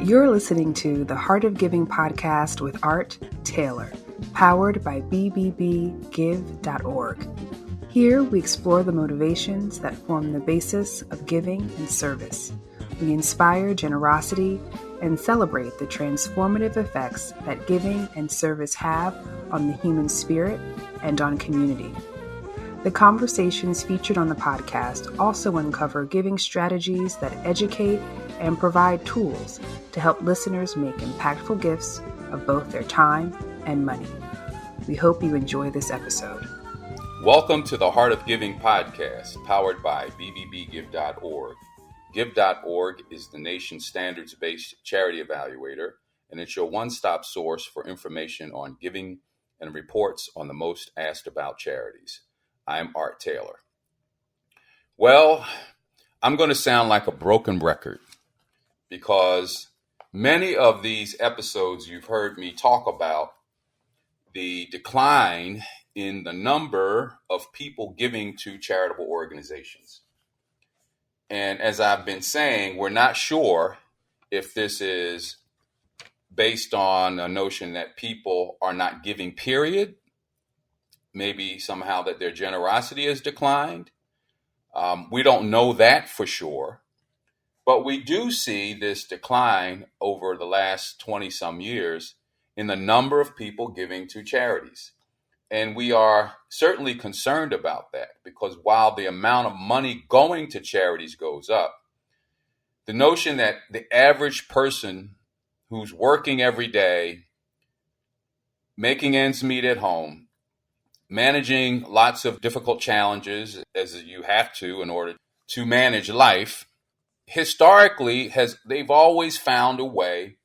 You're listening to the Heart of Giving podcast with Art Taylor, powered by bbbgive.org. Here we explore the motivations that form the basis of giving and service. We inspire generosity and celebrate the transformative effects that giving and service have on the human spirit and on community. The conversations featured on the podcast also uncover giving strategies that educate and provide tools to help listeners make impactful gifts of both their time and money. We hope you enjoy this episode. Welcome to the Heart of Giving podcast, powered by bbbgive.org. Give.org is the nation's standards-based charity evaluator, and it's your one-stop source for information on giving and reports on the most asked about charities. I'm Art Taylor. Well, I'm going to sound like a broken record because many of these episodes you've heard me talk about the decline in the number of people giving to charitable organizations. And as I've been saying, we're not sure if this is based on a notion that people are not giving, period. Maybe somehow that their generosity has declined. We don't know that for sure. But we do see this decline over the last 20 some years in the number of people giving to charities. And we are certainly concerned about that because while the amount of money going to charities goes up, the notion that the average person who's working every day, making ends meet at home, managing lots of difficult challenges as you have to in order to manage life, historically they've always found a way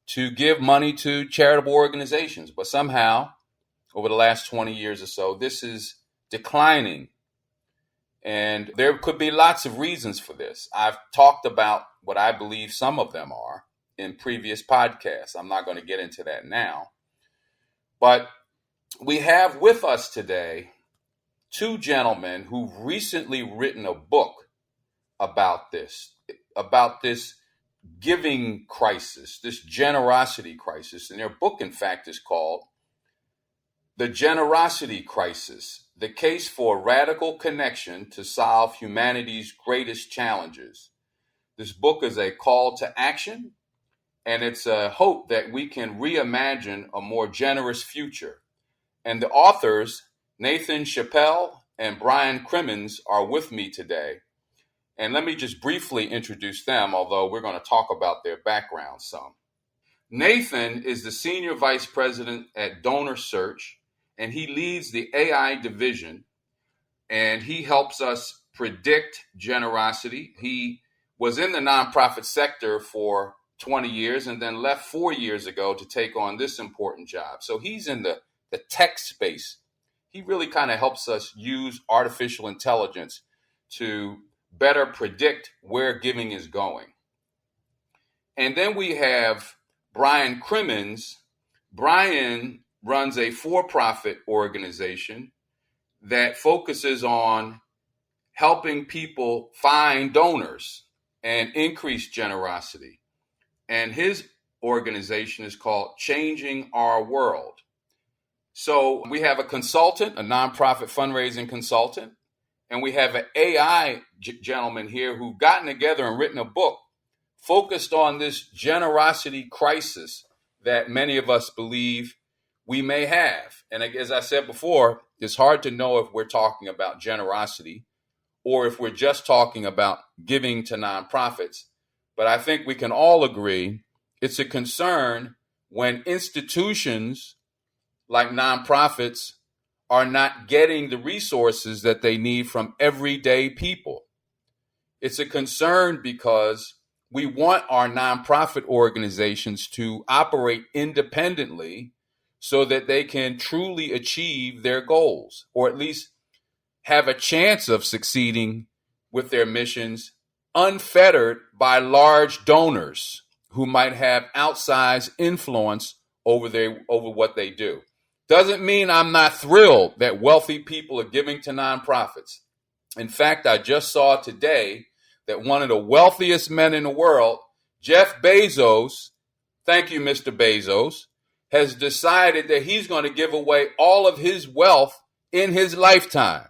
to give money to charitable organizations. But somehow, over the last 20 years or so, this is declining. And there could be lots of reasons for this. I've talked about what I believe some of them are in previous podcasts. I'm not going to get into that now. But we have with us today two gentlemen who've recently written a book about this giving crisis, this generosity crisis. And their book, in fact, is called The Generosity Crisis, The Case for Radical Connection to Solve Humanity's Greatest Challenges. This book is a call to action, and it's a hope that we can reimagine a more generous future. And the authors, Nathan Chappell and Brian Crimmins, are with me today. And let me just briefly introduce them, although we're going to talk about their background some. Nathan is the Senior Vice President at Donor Search, and he leads the AI division, and he helps us predict generosity. He was in the nonprofit sector for 20 years and then left 4 years ago to take on this important job. So he's in the tech space. He really kind of helps us use artificial intelligence to better predict where giving is going. And then we have Brian Crimmins. Brian runs a for-profit organization that focuses on helping people find donors and increase generosity. And his organization is called Changing Our World. So we have a consultant, a nonprofit fundraising consultant, and we have an AI gentleman here who've gotten together and written a book focused on this generosity crisis that many of us believe we may have. And as I said before, it's hard to know if we're talking about generosity or if we're just talking about giving to nonprofits. But I think we can all agree it's a concern when institutions like nonprofits are not getting the resources that they need from everyday people. It's a concern because we want our nonprofit organizations to operate independently so that they can truly achieve their goals, or at least have a chance of succeeding with their missions unfettered by large donors who might have outsized influence over what they do. Doesn't mean I'm not thrilled that wealthy people are giving to nonprofits. In fact, I just saw today that one of the wealthiest men in the world, Jeff Bezos, thank you, Mr. Bezos, has decided that he's going to give away all of his wealth in his lifetime.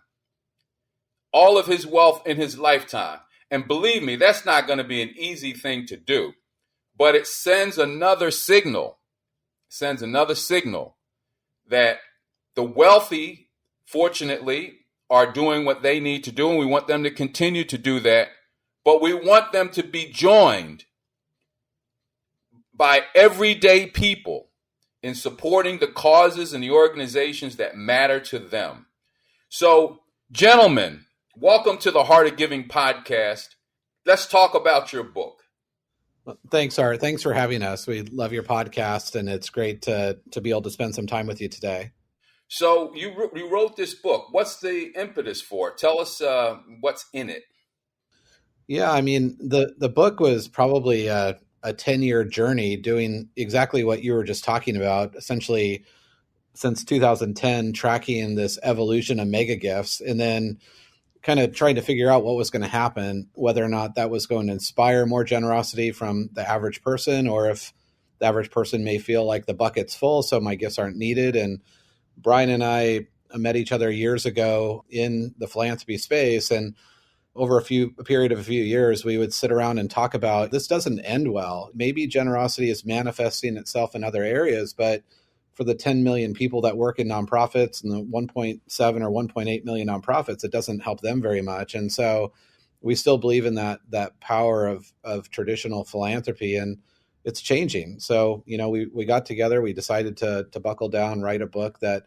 All of his wealth in his lifetime. And believe me, that's not going to be an easy thing to do. But it sends another signal. That the wealthy, fortunately, are doing what they need to do, and we want them to continue to do that. But we want them to be joined by everyday people in supporting the causes and the organizations that matter to them. So, gentlemen, welcome to the Heart of Giving podcast. Let's talk about your book. Well, thanks, Art. Thanks for having us. We love your podcast, and it's great to be able to spend some time with you today. So you wrote this book. What's the impetus for it? Tell us what's in it. Yeah, I mean, the book was probably a 10-year journey doing exactly what you were just talking about, essentially since 2010, tracking this evolution of mega gifts, and then kind of trying to figure out what was going to happen, whether or not that was going to inspire more generosity from the average person, or if the average person may feel like the bucket's full, so my gifts aren't needed. And Brian and I met each other years ago in the philanthropy space, and over a period of a few years, we would sit around and talk about, this doesn't end well. Maybe generosity is manifesting itself in other areas, but for the 10 million people that work in nonprofits and the 1.7 or 1.8 million nonprofits, it doesn't help them very much. And so we still believe in that power of traditional philanthropy, and it's changing. So, we got together, we decided to buckle down, write a book that,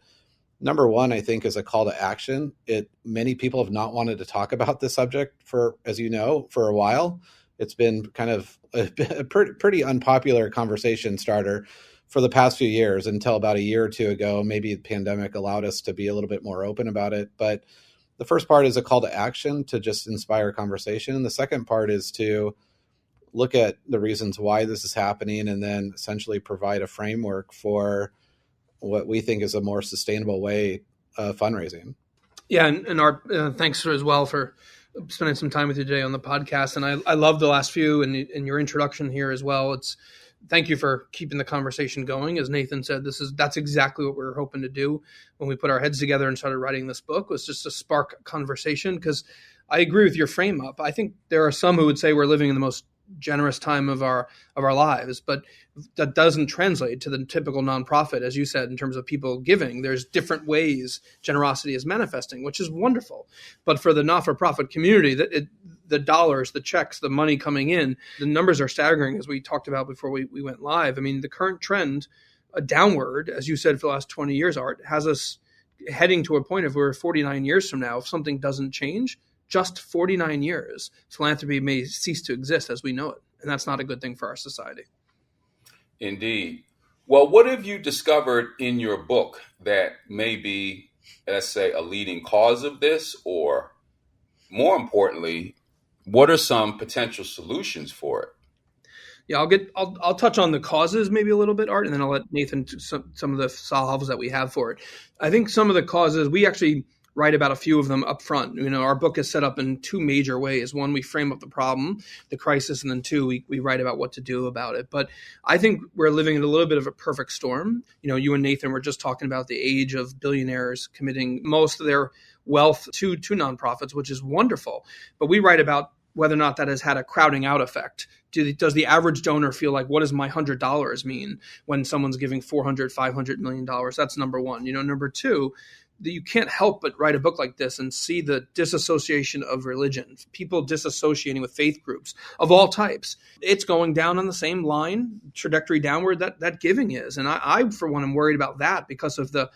number one, I think, is a call to action. Many people have not wanted to talk about this subject for a while. It's been kind of a pretty unpopular conversation starter for the past few years, until about a year or two ago. Maybe the pandemic allowed us to be a little bit more open about it. But the first part is a call to action to just inspire conversation. And the second part is to look at the reasons why this is happening, and then essentially provide a framework for what we think is a more sustainable way of fundraising. Yeah, and Art, thanks as well for spending some time with you today on the podcast. And I love the last few and your introduction here as well. Thank you for keeping the conversation going. As Nathan said, that's exactly what we were hoping to do when we put our heads together and started writing this book, was just to spark conversation. Because I agree with your frame up. I think there are some who would say we're living in the most generous time of our lives, but that doesn't translate to the typical nonprofit, as you said, in terms of people giving. There's different ways generosity is manifesting, which is wonderful. But for the not-for-profit community, the dollars, the checks, the money coming in, the numbers are staggering, as we talked about before we went live. I mean, the current trend downward, as you said, for the last 20 years, Art, has us heading to a point of where 49 years from now, if something doesn't change, just 49 years, philanthropy may cease to exist as we know it. And that's not a good thing for our society. Indeed. Well, what have you discovered in your book that may be, let's say, a leading cause of this? Or more importantly, what are some potential solutions for it? Yeah, I'll touch on the causes maybe a little bit, Art, and then I'll let Nathan some of the solves that we have for it. I think some of the causes, we actually write about a few of them up front. Our book is set up in two major ways. One, we frame up the problem, the crisis, and then two, we write about what to do about it. But I think we're living in a little bit of a perfect storm. You and Nathan were just talking about the age of billionaires committing most of their wealth to nonprofits, which is wonderful. But we write about whether or not that has had a crowding out effect. Does the average donor feel like, what does my $100 mean when someone's giving $400, $500 million? That's number one. Number two, that you can't help but write a book like this and see the disassociation of religion, people disassociating with faith groups of all types. It's going down on the same line, trajectory downward that giving is. And I for one, am worried about that because of the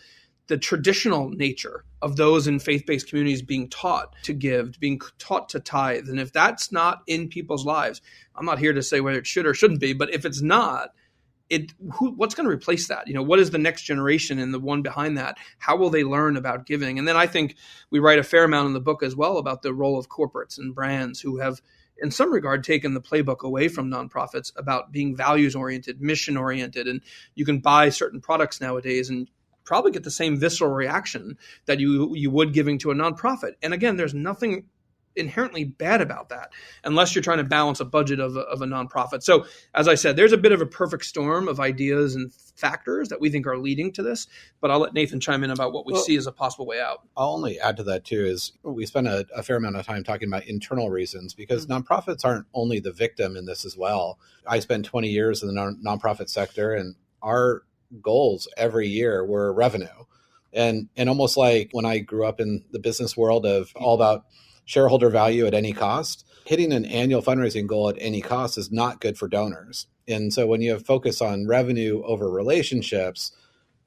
traditional nature of those in faith-based communities being taught to give, being taught to tithe. And if that's not in people's lives, I'm not here to say whether it should or shouldn't be, but if it's not, what's going to replace that? What is the next generation and the one behind that? How will they learn about giving? And then I think we write a fair amount in the book as well about the role of corporates and brands who have, in some regard, taken the playbook away from nonprofits about being values-oriented, mission-oriented. And you can buy certain products nowadays and probably get the same visceral reaction that you would giving to a nonprofit. And again, there's nothing inherently bad about that unless you're trying to balance a budget of a nonprofit. So as I said, there's a bit of a perfect storm of ideas and factors that we think are leading to this, but I'll let Nathan chime in about what we see as a possible way out. I'll only add to that too is we spend a fair amount of time talking about internal reasons because nonprofits aren't only the victim in this as well. I spent 20 years in the nonprofit sector, and our goals every year were revenue. And almost like when I grew up in the business world of all about shareholder value at any cost, hitting an annual fundraising goal at any cost is not good for donors. And so when you have focus on revenue over relationships,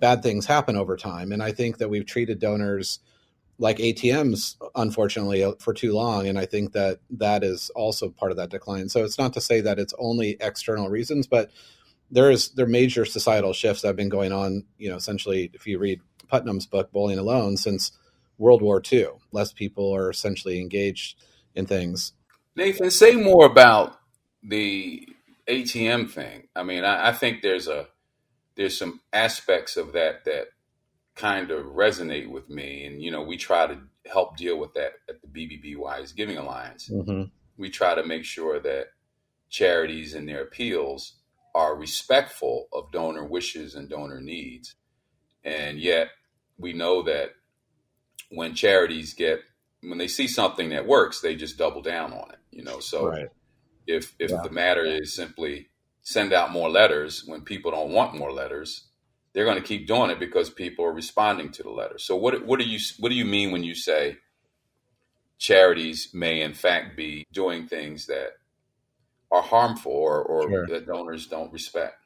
bad things happen over time. And I think that we've treated donors like ATMs, unfortunately, for too long. And I think that that is also part of that decline. So it's not to say that it's only external reasons, but there are major societal shifts that have been going on, essentially, if you read Putnam's book, Bowling Alone, since World War II. Less people are essentially engaged in things. Nathan, say more about the ATM thing. I mean, I think there's some aspects of that kind of resonate with me. And, we try to help deal with that at the BBB Wise Giving Alliance. Mm-hmm. We try to make sure that charities and their appeals are respectful of donor wishes and donor needs. And yet we know that when when they see something that works, they just double down on it, so Right. if the matter is simply send out more letters when people don't want more letters, they're going to keep doing it because people are responding to the letters. So what do you mean when you say charities may in fact be doing things that are harmful or Sure. that donors don't respect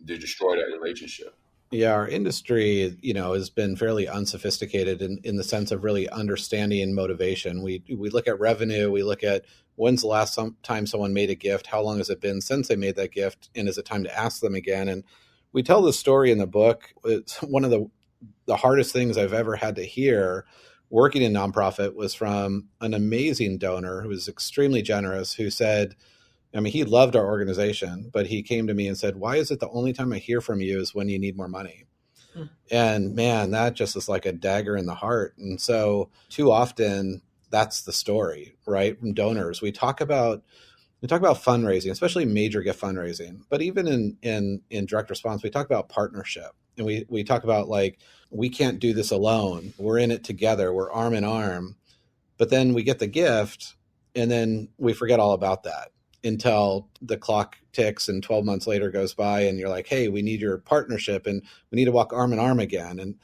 to destroy that relationship? Yeah, our industry, has been fairly unsophisticated in the sense of really understanding motivation. We look at revenue, we look at when's the last time someone made a gift, how long has it been since they made that gift, and is it time to ask them again? And we tell this story in the book. It's one of the hardest things I've ever had to hear working in nonprofit was from an amazing donor who was extremely generous, who said, he loved our organization, but he came to me and said, "Why is it the only time I hear from you is when you need more money?" And man, that just is like a dagger in the heart. And so too often that's the story, right? From donors, we talk about fundraising, especially major gift fundraising, but even in direct response, we talk about partnership. And we talk about like, we can't do this alone. We're in it together. We're arm in arm. But then we get the gift and then we forget all about that until the clock ticks and 12 months later goes by and you're like, hey, we need your partnership and we need to walk arm in arm again.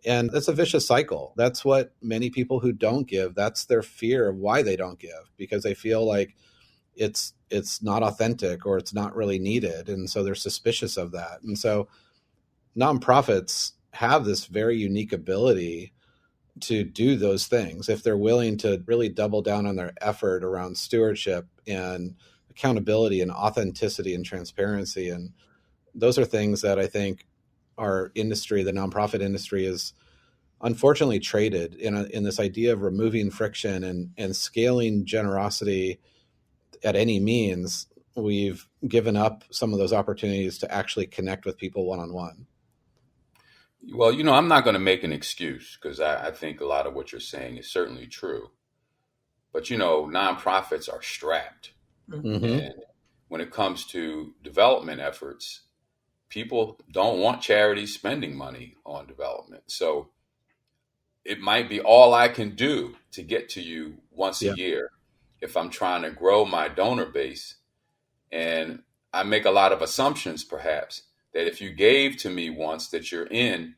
And that's a vicious cycle. That's what many people who don't give, that's their fear of why they don't give, because they feel like it's not authentic or it's not really needed. And so they're suspicious of that. And so nonprofits have this very unique ability to do those things if they're willing to really double down on their effort around stewardship and accountability and authenticity and transparency. And those are things that I think our industry, the nonprofit industry, is unfortunately traded in this idea of removing friction and scaling generosity at any means. We've given up some of those opportunities to actually connect with people one-on-one. Well, I'm not going to make an excuse because I think a lot of what you're saying is certainly true. But, nonprofits are strapped. Mm-hmm. And when it comes to development efforts, people don't want charities spending money on development. So it might be all I can do to get to you once a year if I'm trying to grow my donor base. And I make a lot of assumptions, perhaps, that if you gave to me once, that you're in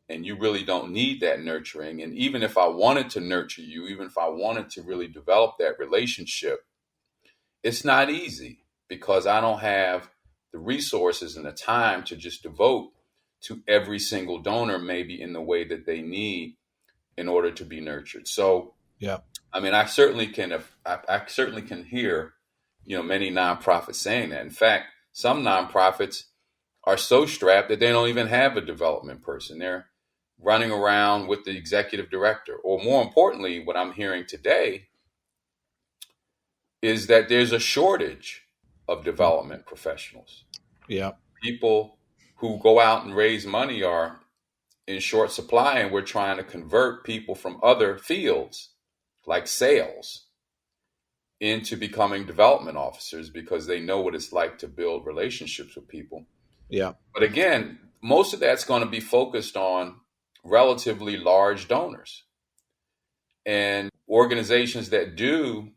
and you really don't need that nurturing. And even if I wanted to nurture you, even if I wanted to really develop that relationship, it's not easy because I don't have the resources and the time to just devote to every single donor, maybe in the way that they need in order to be nurtured. So, Yeah. I certainly can hear, many nonprofits saying that. In fact, some nonprofits are so strapped that they don't even have a development person. They're running around with the executive director. Or more importantly, what I'm hearing today is that there's a shortage of development professionals. Yeah. People who go out and raise money are in short supply, and we're trying to convert people from other fields like sales into becoming development officers because they know what it's like to build relationships with people. Yeah. But again, most of that's going to be focused on relatively large donors and organizations that do.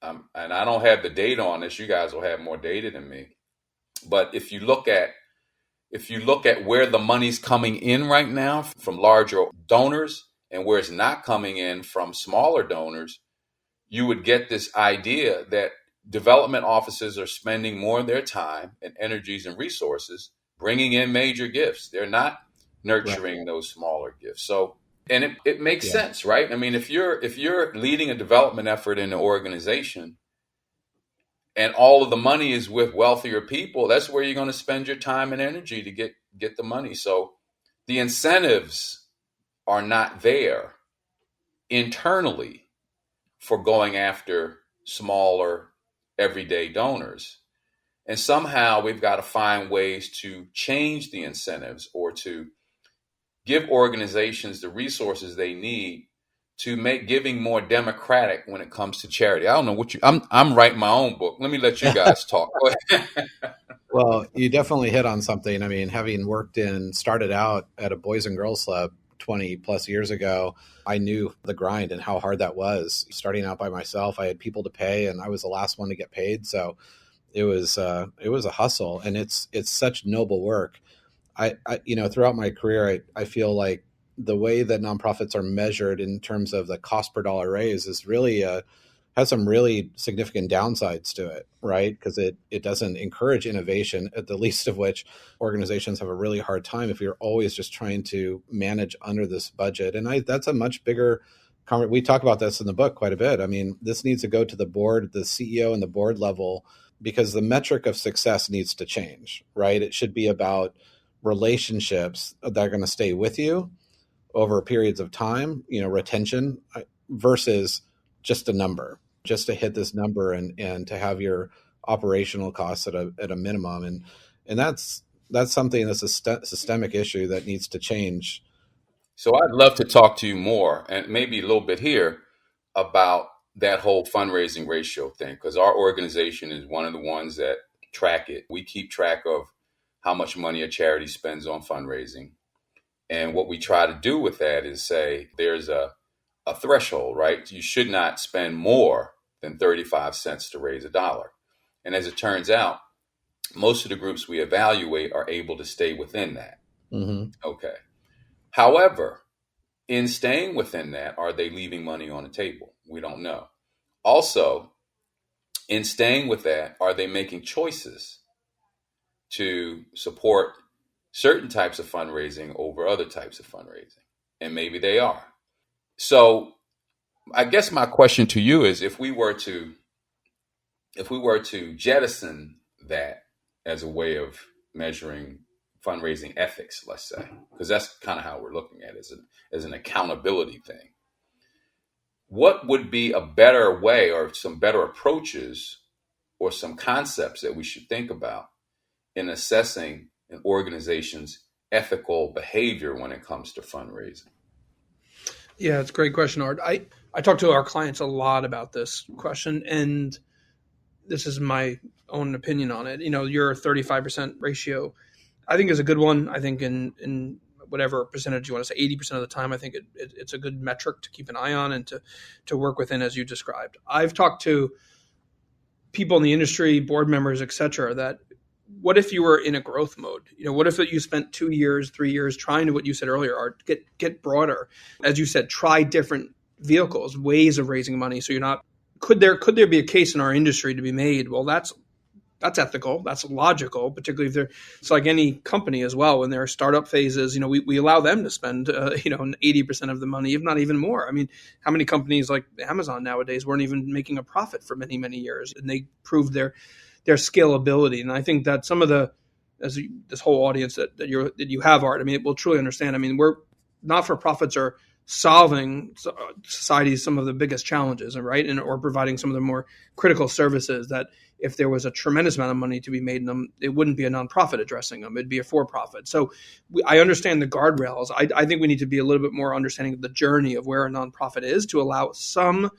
And I don't have the data on this. You guys will have more data than me. But if you look at where the money's coming in right now from larger donors and where it's not coming in from smaller donors, you would get this idea that development offices are spending more of their time and energies and resources bringing in major gifts. They're not nurturing those smaller gifts. So, and it makes sense, right? I mean, if you're leading a development effort in an organization and all of the money is with wealthier people, that's where you're going to spend your time and energy to get the money. So the incentives are not there internally for going after smaller everyday donors. And somehow we've got to find ways to change the incentives or to give organizations the resources they need to make giving more democratic when it comes to charity. I don't know what I'm writing my own book. Let me let you guys talk. Well, you definitely hit on something. I mean, having started out at a Boys and Girls Club 20 plus years ago, I knew the grind and how hard that was. Starting out by myself, I had people to pay and I was the last one to get paid. So it was a hustle, and it's such noble work. I throughout my career, I feel like the way that nonprofits are measured in terms of the cost per dollar raised is really has some really significant downsides to it, right? Because it doesn't encourage innovation, at the least of which organizations have a really hard time if you're always just trying to manage under this budget. And that's a much bigger we talk about this in the book quite a bit. I mean, this needs to go to the board, the CEO and the board level, because the metric of success needs to change, right? It should be about relationships that are going to stay with you over periods of time, retention versus just a number, just to hit this number and to have your operational costs at a minimum. And that's something that's a systemic issue that needs to change. So I'd love to talk to you more and maybe a little bit here about that whole fundraising ratio thing, because our organization is one of the ones that track it. We keep track of how much money a charity spends on fundraising. And what we try to do with that is say there's a threshold, right? You should not spend more than 35 cents to raise $1. And as it turns out, most of the groups we evaluate are able to stay within that. Mm-hmm. Okay. However, in staying within that, are they leaving money on the table? We don't know. Also, in staying with that, are they making choices to support certain types of fundraising over other types of fundraising? And maybe they are. So I guess my question to you is, if we were to jettison that as a way of measuring fundraising ethics, let's say, because that's kind of how we're looking at it as an accountability thing, what would be a better way or some better approaches or some concepts that we should think about in assessing an organization's ethical behavior when it comes to fundraising? Yeah, it's a great question, Art. I talk to our clients a lot about this question, and this is my own opinion on it. Your 35% ratio, I think, is a good one. I think in whatever percentage you want to say, 80% of the time, I think it's a good metric to keep an eye on and to work within, as you described. I've talked to people in the industry, board members, et cetera, that what if you were in a growth mode? What if you spent 2 years, 3 years trying to, what you said earlier, Art, get broader? As you said, try different vehicles, ways of raising money. So you're not, could there be a case in our industry to be made? Well, that's ethical. That's logical, particularly if it's like any company as well. When there are startup phases, we allow them to spend, 80% of the money, if not even more. I mean, how many companies like Amazon nowadays weren't even making a profit for many, many years, and they proved their scalability. And I think that some of this whole audience that you have, Art, I mean, it will truly understand. I mean, we're not-for-profits are solving society's some of the biggest challenges, right? Or providing some of the more critical services that if there was a tremendous amount of money to be made in them, it wouldn't be a nonprofit addressing them. It'd be a for-profit. So I understand the guardrails. I think we need to be a little bit more understanding of the journey of where a nonprofit is to allow some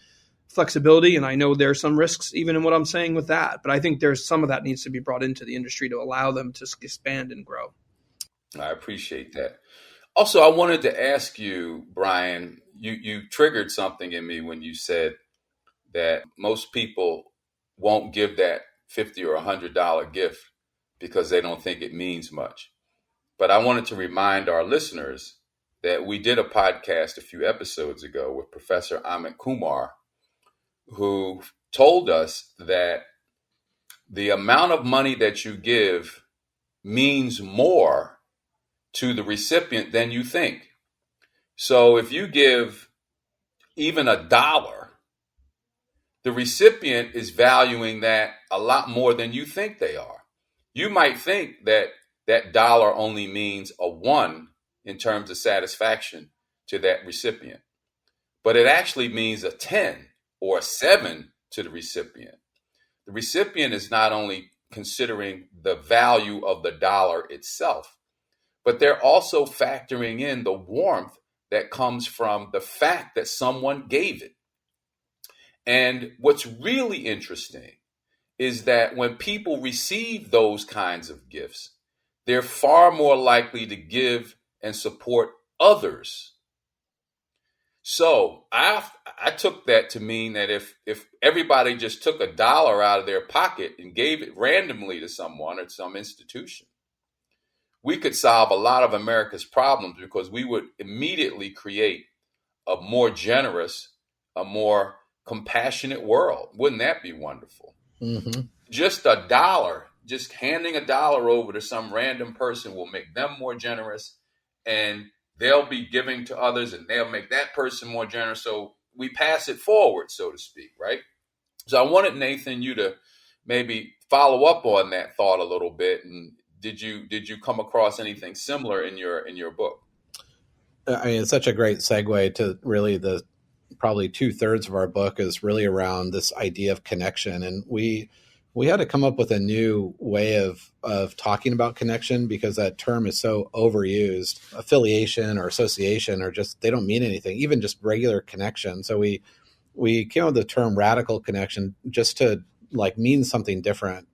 flexibility. And I know there's some risks even in what I'm saying with that, but I think there's some of that needs to be brought into the industry to allow them to expand and grow. I appreciate that. Also, I wanted to ask you, Brian, you triggered something in me when you said that most people won't give that $50 or $100 gift because they don't think it means much. But I wanted to remind our listeners that we did a podcast a few episodes ago with Professor Amit Kumar, who told us that the amount of money that you give means more to the recipient than you think. So if you give even $1, the recipient is valuing that a lot more than you think they are. You might think that that dollar only means a 1 in terms of satisfaction to that recipient, but it actually means a 10 or a 7 to the recipient. The recipient is not only considering the value of the dollar itself, but they're also factoring in the warmth that comes from the fact that someone gave it. And what's really interesting is that when people receive those kinds of gifts, they're far more likely to give and support others. So I took that to mean that if everybody just took $1 out of their pocket and gave it randomly to someone or some institution, we could solve a lot of America's problems because we would immediately create a more generous, a more compassionate world. Wouldn't that be wonderful? Mm-hmm. Just $1, just handing $1 over to some random person will make them more generous, and they'll be giving to others and they'll make that person more generous. So we pass it forward, so to speak, right? So I wanted, Nathan, you to maybe follow up on that thought a little bit. And did you come across anything similar in your book? I mean, it's such a great segue to really probably 2/3 of our book is really around this idea of connection. And we had to come up with a new way of talking about connection because that term is so overused. Affiliation or association or just, they don't mean anything, even just regular connection. So we came up with the term radical connection just to like mean something different.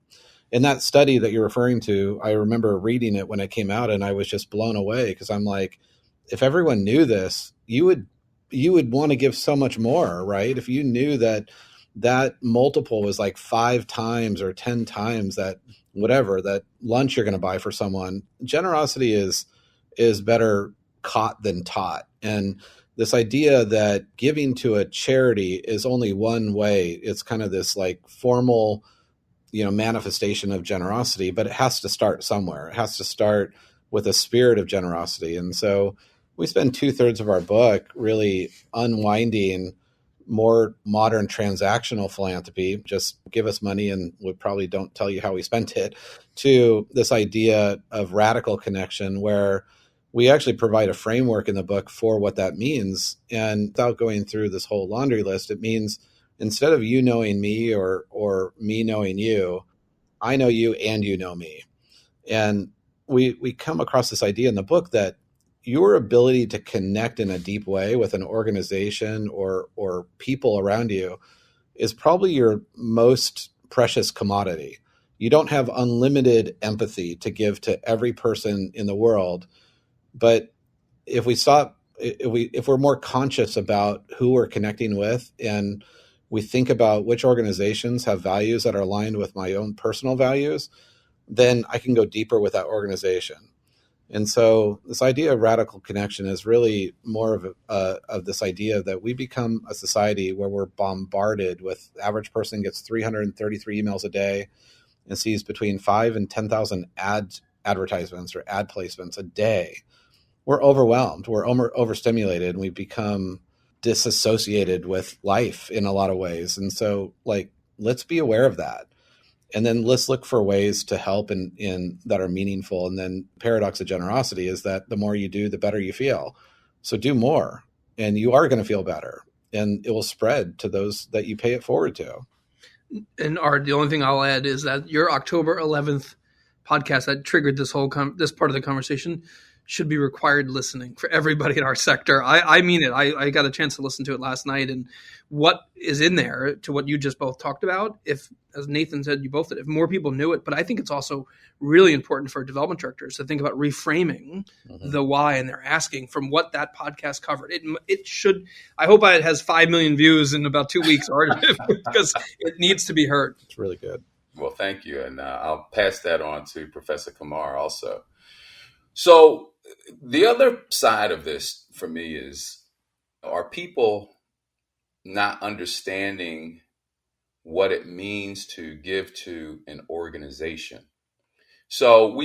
In that study that you're referring to, I remember reading it when it came out and I was just blown away because I'm like, if everyone knew this, you would want to give so much more, right? If you knew that multiple was like 5 times or 10 times that whatever, that lunch you're going to buy for someone, generosity is better caught than taught. And this idea that giving to a charity is only one way, it's kind of this like formal, manifestation of generosity, but it has to start somewhere. It has to start with a spirit of generosity. And so we spend 2/3 of our book really unwinding more modern transactional philanthropy, just give us money and we probably don't tell you how we spent it, to this idea of radical connection where we actually provide a framework in the book for what that means. And without going through this whole laundry list, it means instead of you knowing me or me knowing you, I know you and you know me. And we come across this idea in the book that your ability to connect in a deep way with an organization or people around you is probably your most precious commodity. You don't have unlimited empathy to give to every person in the world. But if we're more conscious about who we're connecting with and we think about which organizations have values that are aligned with my own personal values, then I can go deeper with that organization. And so this idea of radical connection is really more of this idea that we become a society where we're bombarded with, the average person gets 333 emails a day and sees between 5 and 10,000 advertisements or ad placements a day. We're overwhelmed, we're overstimulated, and we become disassociated with life in a lot of ways. And so let's be aware of that. And then let's look for ways to help in that are meaningful. And then paradox of generosity is that the more you do, the better you feel. So do more and you are going to feel better and it will spread to those that you pay it forward to. And Art, the only thing I'll add is that your October 11th podcast that triggered this whole this part of the conversation should be required listening for everybody in our sector. I mean it. I got a chance to listen to it last night, and what is in there to what you just both talked about, if, as Nathan said, you both did, if more people knew it, but I think it's also really important for development directors to think about reframing the why, and they're asking from what that podcast covered. It should, I hope it has 5 million views in about 2 weeks, because it needs to be heard. It's really good. Well, thank you. And I'll pass that on to Professor Kumar also. So the other side of this for me is, are people not understanding what it means to give to an organization? So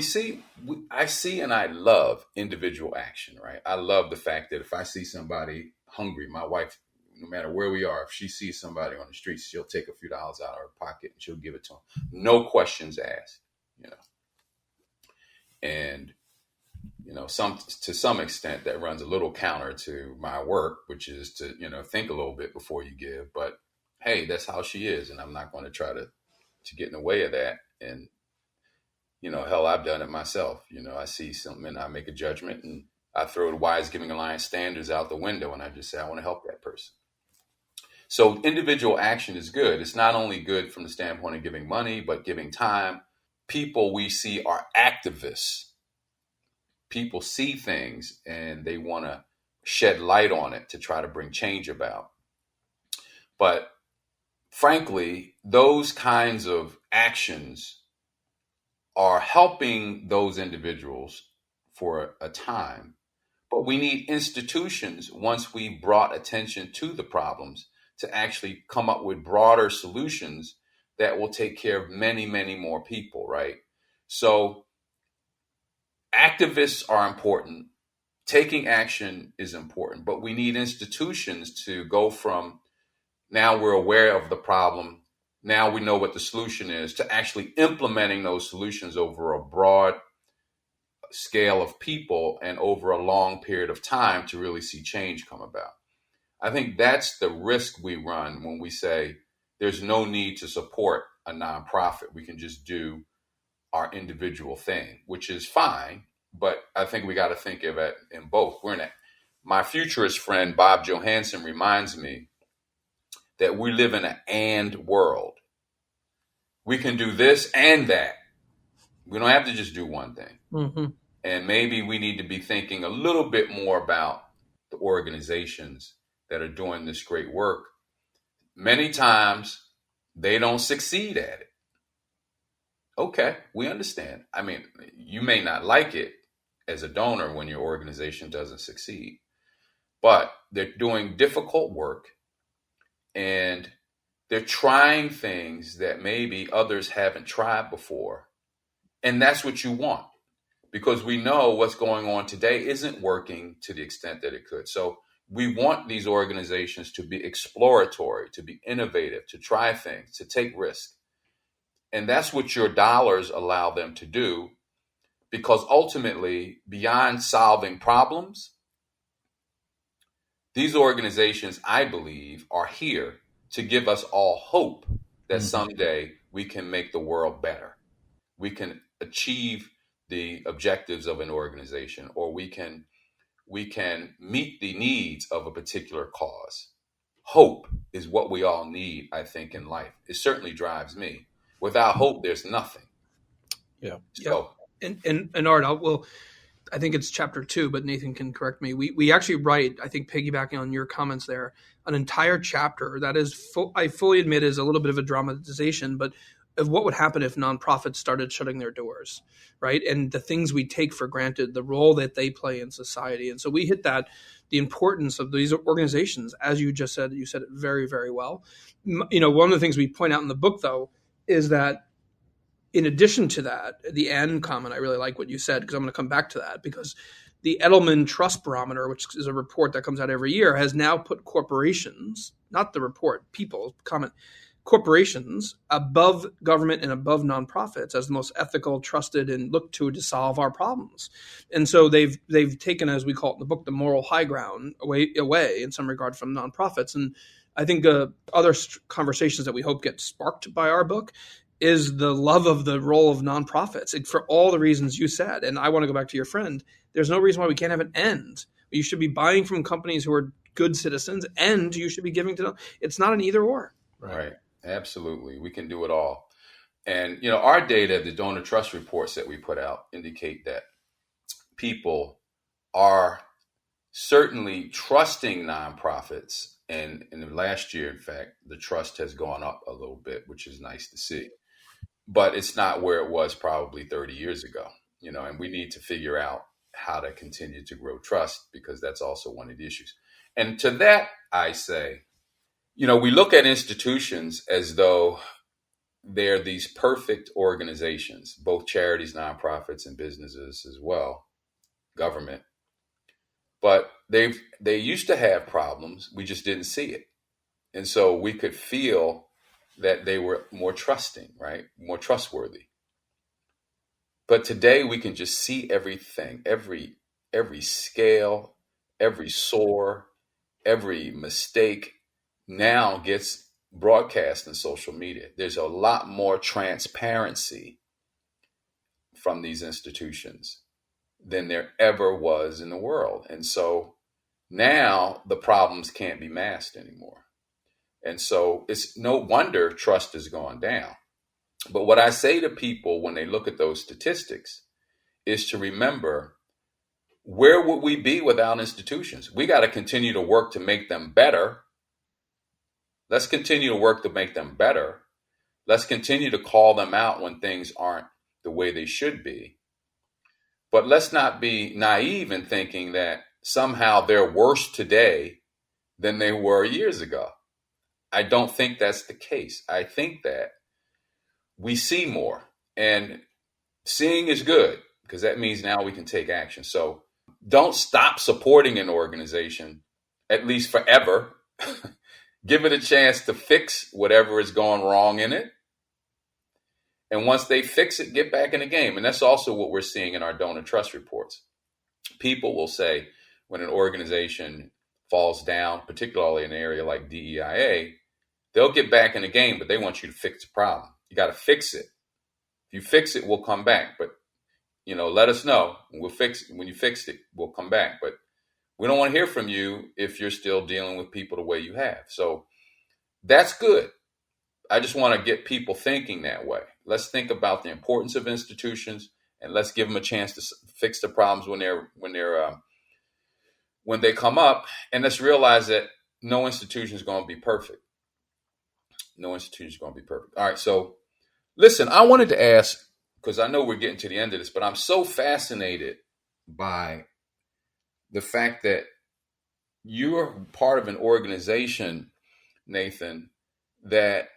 I see and I love individual action, right? I love the fact that if I see somebody hungry, my wife, no matter where we are, if she sees somebody on the streets, she'll take a few dollars out of her pocket and she'll give it to them. No questions asked, And, to some extent that runs a little counter to my work, which is to, think a little bit before you give. But hey, that's how she is. And I'm not going to try to get in the way of that. And, hell, I've done it myself. I see something and I make a judgment and I throw the Wise Giving Alliance standards out the window and I just say, I want to help that person. So individual action is good. It's not only good from the standpoint of giving money, but giving time. People we see are activists. People see things and they want to shed light on it to try to bring change about. But frankly, those kinds of actions are helping those individuals for a time. But we need institutions, once we brought attention to the problems, to actually come up with broader solutions that will take care of many, many more people, right? So activists are important. Taking action is important, but we need institutions to go from now we're aware of the problem, now we know what the solution is, to actually implementing those solutions over a broad scale of people and over a long period of time to really see change come about. I think that's the risk we run when we say there's no need to support a nonprofit. We can just do our individual thing, which is fine. But I think we got to think of it in both. My futurist friend, Bob Johansson, reminds me that we live in an and world. We can do this and that. We don't have to just do one thing. Mm-hmm. And maybe we need to be thinking a little bit more about the organizations that are doing this great work. Many times they don't succeed at it. Okay, we understand. I mean, you may not like it as a donor when your organization doesn't succeed, but they're doing difficult work and they're trying things that maybe others haven't tried before. And that's what you want, because we know what's going on today isn't working to the extent that it could. So we want these organizations to be exploratory, to be innovative, to try things, to take risks. And that's what your dollars allow them to do, because ultimately, beyond solving problems, these organizations, I believe, are here to give us all hope that someday we can make the world better. We can achieve the objectives of an organization, or we can meet the needs of a particular cause. Hope is what we all need, I think, in life. It certainly drives me. Without hope, there's nothing. Yeah. So, and Art, I think it's chapter 2, but Nathan can correct me. We actually write, I think, piggybacking on your comments there, an entire chapter that is, I fully admit, is a little bit of a dramatization, but of what would happen if nonprofits started shutting their doors, right? And the things we take for granted, the role that they play in society. And so we hit that, the importance of these organizations, as you just said. You said it very, very well. One of the things we point out in the book, though, is that in addition to that, the end comment, I really like what you said, because I'm going to come back to that, because the Edelman Trust Barometer, which is a report that comes out every year, has now put corporations, not the report, people comment, corporations above government and above nonprofits as the most ethical, trusted, and looked to solve our problems. And so they've taken, as we call it in the book, the moral high ground away in some regard from nonprofits. And I think other conversations that we hope get sparked by our book is the love of the role of nonprofits, and for all the reasons you said. And I want to go back to your friend. there's no reason why we can't have an end. You should be buying from companies who are good citizens, and you should be giving to them. It's not an either or. Right. Absolutely. We can do it all. And, our data, the donor trust reports that we put out indicate that people are certainly trusting nonprofits. And in the last year, in fact, the trust has gone up a little bit, which is nice to see. But it's not where it was probably 30 years ago, and we need to figure out how to continue to grow trust, because that's also one of the issues. And to that, I say, we look at institutions as though they're these perfect organizations, both charities, nonprofits, and businesses as well, government. But they used to have problems. We just didn't see it. And so we could feel that they were more trusting, right? More trustworthy. But today we can just see everything, every scale, every soar, every mistake now gets broadcast in social media. There's a lot more transparency from these institutions than there ever was in the world. And so now the problems can't be masked anymore. And so it's no wonder trust has gone down. But what I say to people when they look at those statistics is to remember, where would we be without institutions? We got to continue to work to make them better. Let's continue to work to make them better. Let's continue to call them out when things aren't the way they should be. But let's not be naive in thinking that somehow they're worse today than they were years ago. I don't think that's the case. I think that we see more, and seeing is good, because that means now we can take action. So don't stop supporting an organization, at least forever. Give it a chance to fix whatever is going wrong in it. And once they fix it, get back in the game. And that's also what we're seeing in our donor trust reports. People will say when an organization falls down, particularly in an area like DEIA, they'll get back in the game, but they want you to fix the problem. You got to fix it. If you fix it, we'll come back. But, let us know. We'll fix it. When you fixed it, we'll come back. But we don't want to hear from you if you're still dealing with people the way you have. So that's good. I just want to get people thinking that way. Let's think about the importance of institutions, and let's give them a chance to fix the problems when they come up. And let's realize that no institution is going to be perfect. No institution is going to be perfect. All right. So listen, I wanted to ask, because I know we're getting to the end of this, but I'm so fascinated by the fact that you're part of an organization, Nathan, that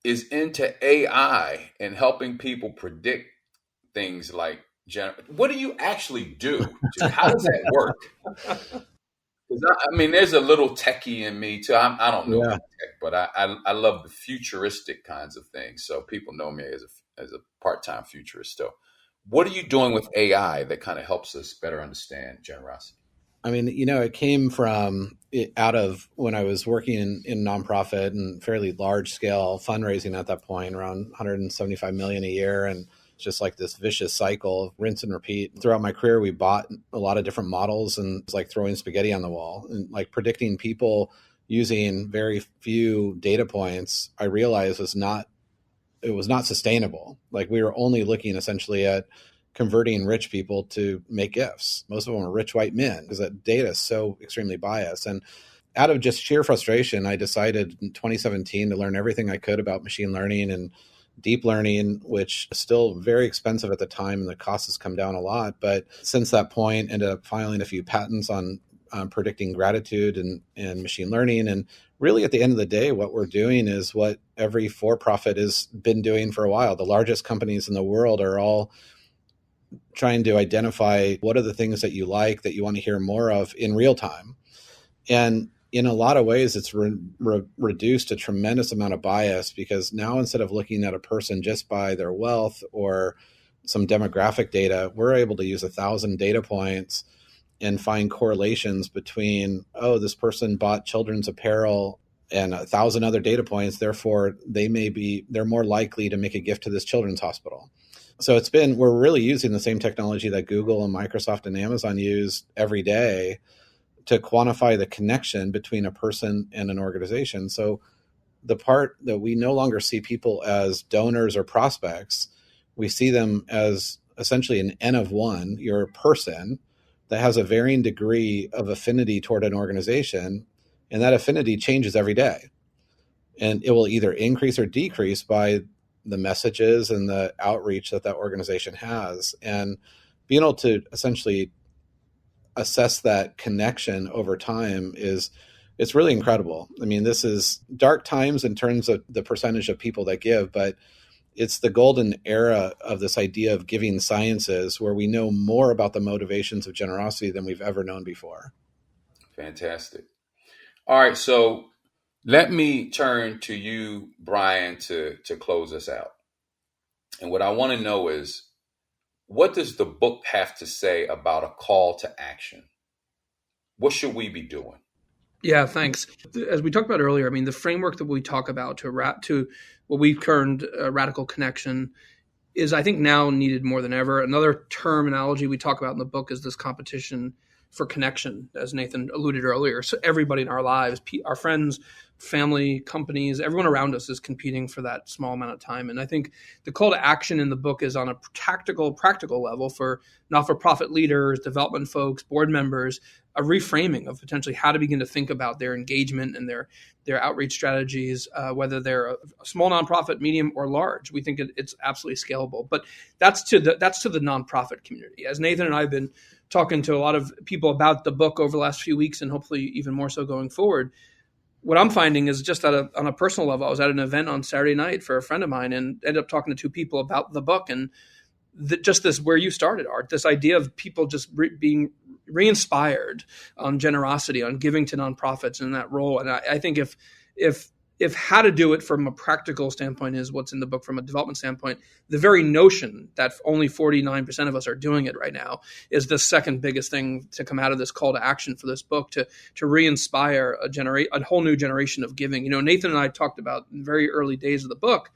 is into AI and helping people predict things like, what do you actually do? How does that work? I mean, there's a little techie in me too. I don't know tech, but I love the futuristic kinds of things. So people know me as a part-time futurist. So what are you doing with AI that kind of helps us better understand generosity? I mean, it came out of when I was working in nonprofit and fairly large scale fundraising at that point, around 175 million a year. And just like this vicious cycle of rinse and repeat. Throughout my career, we bought a lot of different models, and it's like throwing spaghetti on the wall and like predicting people using very few data points. I realized it was not sustainable. Like we were only looking essentially at converting rich people to make gifts. Most of them are rich white men because that data is so extremely biased. And out of just sheer frustration, I decided in 2017 to learn everything I could about machine learning and deep learning, which is still very expensive at the time, and the cost has come down a lot. But since that point, ended up filing a few patents on predicting gratitude and machine learning. And really at the end of the day, what we're doing is what every for-profit has been doing for a while. The largest companies in the world are all trying to identify what are the things that you like, that you want to hear more of in real time. And in a lot of ways, it's reduced a tremendous amount of bias, because now instead of looking at a person just by their wealth or some demographic data, we're able to use 1,000 data points and find correlations between, this person bought children's apparel and 1,000 other data points. Therefore, they're more likely to make a gift to this children's hospital. So we're really using the same technology that Google and Microsoft and Amazon use every day to quantify the connection between a person and an organization. So the part that we no longer see people as donors or prospects, we see them as essentially an N of one. You're a person that has a varying degree of affinity toward an organization, and that affinity changes every day. And it will either increase or decrease by the messages and the outreach that organization has. And being able to essentially assess that connection over time it's really incredible. I mean, this is dark times in terms of the percentage of people that give, but it's the golden era of this idea of giving sciences where we know more about the motivations of generosity than we've ever known before. Fantastic. All right, so let me turn to you, Brian, to close us out. And what I want to know is, what does the book have to say about a call to action? What should we be doing? Yeah, thanks. As we talked about earlier, I mean, the framework that we talk about to what we've termed radical connection is, I think, now needed more than ever. Another terminology we talk about in the book is this competition for connection, as Nathan alluded earlier. So everybody in our lives, our friends, family, companies, everyone around us is competing for that small amount of time. And I think the call to action in the book is on a practical level for not-for-profit leaders, development folks, board members, a reframing of potentially how to begin to think about their engagement and their outreach strategies, whether they're a small nonprofit, medium, or large. We think it's absolutely scalable. But that's to the nonprofit community. As Nathan and I have been talking to a lot of people about the book over the last few weeks, and hopefully even more so going forward, what I'm finding is just on a personal level, I was at an event on Saturday night for a friend of mine and ended up talking to two people about the book, and just this, where you started, Art, this idea of people just being re-inspired on generosity, on giving to nonprofits in that role. And I think if how to do it from a practical standpoint is what's in the book from a development standpoint, the very notion that only 49% of us are doing it right now is the second biggest thing to come out of this call to action for this book, to re-inspire a whole new generation of giving. You know, Nathan and I talked about in very early days of the book,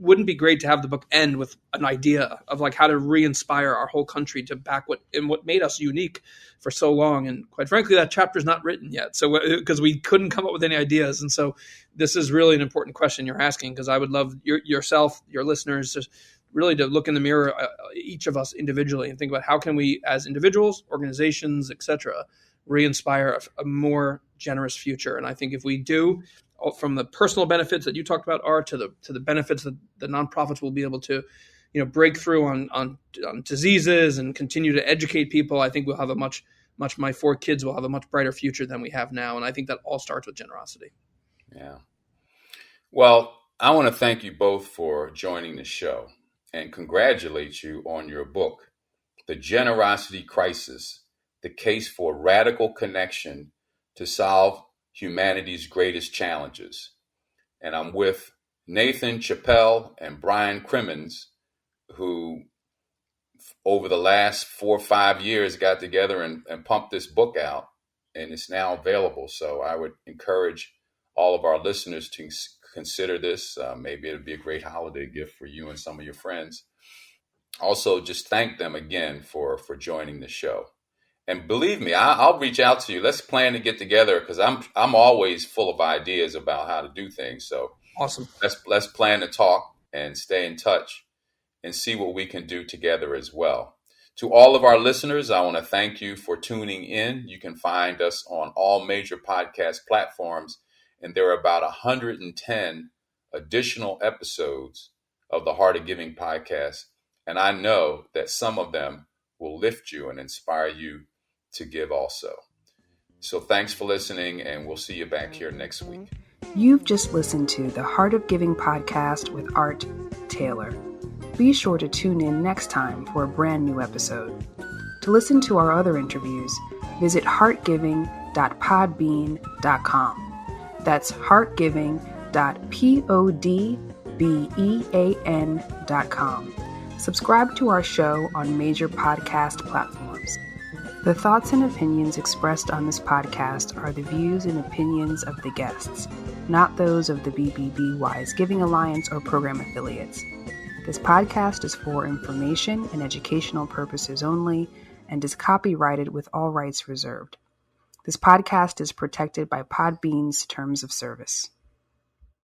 wouldn't be great to have the book end with an idea of like how to re-inspire our whole country to back what made us unique for so long. And quite frankly, that chapter is not written yet. So because we couldn't come up with any ideas. And so this is really an important question you're asking, because I would love yourself, your listeners, to really to look in the mirror, each of us individually, and think about how can we as individuals, organizations, et cetera, re-inspire a more generous future. And I think if we do, from the personal benefits that you talked about, Art, to the benefits that the nonprofits will be able to, break through on diseases and continue to educate people, I think we'll have my 4 kids will have a much brighter future than we have now. And I think that all starts with generosity. Yeah. Well, I want to thank you both for joining the show and congratulate you on your book, The Generosity Crisis, The Case for Radical Connection to Solve Humanity's Greatest Challenges. And I'm with Nathan Chappell and Brian Crimmins, who over the last 4 or 5 years got together and pumped this book out, and it's now available. So I would encourage all of our listeners to consider this. Maybe it'd be a great holiday gift for you and some of your friends. Also, just thank them again for joining the show. And believe me, I'll reach out to you. Let's plan to get together, because I'm always full of ideas about how to do things. So awesome. Let's plan to talk and stay in touch and see what we can do together as well. To all of our listeners, I want to thank you for tuning in. You can find us on all major podcast platforms, and there are about 110 additional episodes of the Heart of Giving podcast. And I know that some of them will lift you and inspire you to give also. So thanks for listening, and we'll see you back here next week. You've just listened to the Heart of Giving podcast with Art Taylor. Be sure to tune in next time for a brand new episode. To listen to our other interviews, visit heartgiving.podbean.com. That's heartgiving.podbean.com. Subscribe to our show on major podcast platforms. The thoughts and opinions expressed on this podcast are the views and opinions of the guests, not those of the BBB Giving Alliance or program affiliates. This podcast is for information and educational purposes only and is copyrighted with all rights reserved. This podcast is protected by Podbean's terms of service.